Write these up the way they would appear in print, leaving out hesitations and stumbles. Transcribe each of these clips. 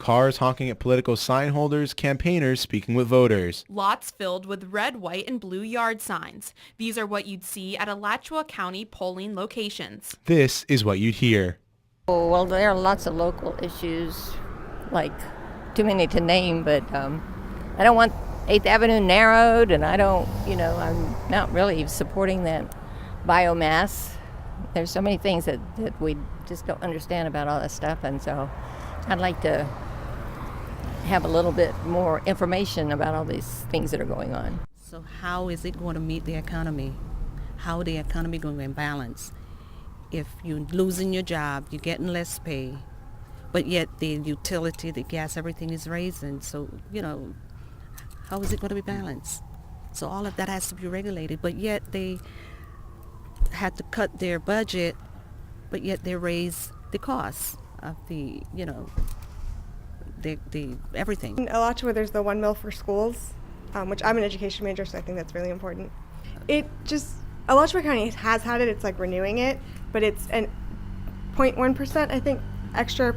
cars honking at political sign holders, campaigners speaking with voters. Lots filled with red, white, and blue yard signs. These are what you'd see at Alachua County polling locations. This is what you'd hear. Oh, well, there are lots of local issues, like too many to name, but I don't want 8th Avenue narrowed, and I'm not really supporting that biomass. There's so many things that we just don't understand about all that stuff, and so I'd like to have a little bit more information about all these things that are going on. So how is it going to meet the economy? How the economy going to balance? If you're losing your job, you're getting less pay, but yet the utility, the gas, everything is raising. So, how is it going to be balanced? So all of that has to be regulated, but yet they had to cut their budget, but yet they raise the costs of the everything. In Alachua, there's the 1 mil for schools, which I'm an education major, so I think that's really important. Alachua County has had it, it's like renewing it, but it's an 0.1%, I think, extra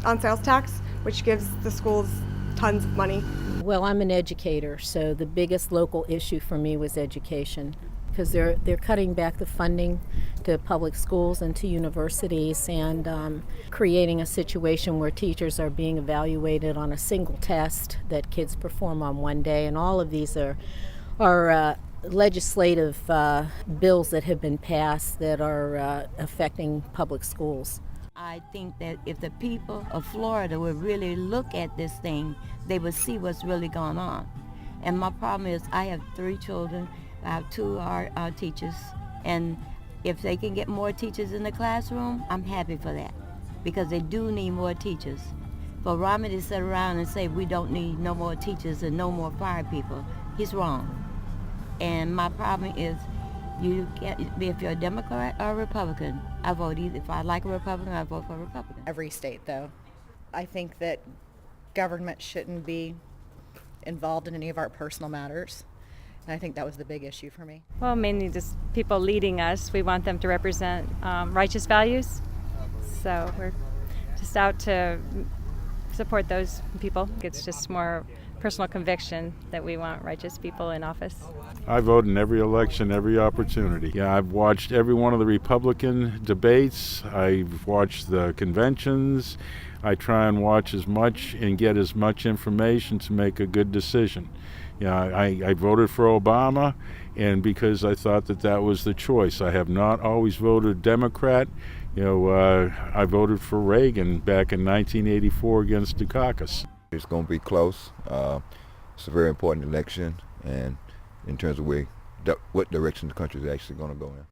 on sales tax, which gives the schools tons of money. Well, I'm an educator, so the biggest local issue for me was education, because they're cutting back the funding to public schools and to universities, and creating a situation where teachers are being evaluated on a single test that kids perform on one day, and all of these are legislative bills that have been passed that are affecting public schools. I think that if the people of Florida would really look at this thing, they would see what's really going on. And my problem is I have 3 children. I have 2 are teachers, and if they can get more teachers in the classroom, I'm happy for that, because they do need more teachers. For Rami to sit around and say we don't need no more teachers and no more fire people, he's wrong. And my problem is, if you're a Democrat or a Republican, I vote either. If I like a Republican, I vote for a Republican. Every state, though. I think that government shouldn't be involved in any of our personal matters. And I think that was the big issue for me. Well, mainly just people leading us. We want them to represent righteous values. So we're just out to support those people. It's just more personal conviction that we want righteous people in office. I vote in every election, every opportunity. Yeah, I've watched every one of the Republican debates. I've watched the conventions. I try and watch as much and get as much information to make a good decision. Yeah, I voted for Obama, and because I thought that was the choice. I have not always voted Democrat. I voted for Reagan back in 1984 against Dukakis. It's going to be close. It's a very important election, and in terms of what direction the country is actually going to go in.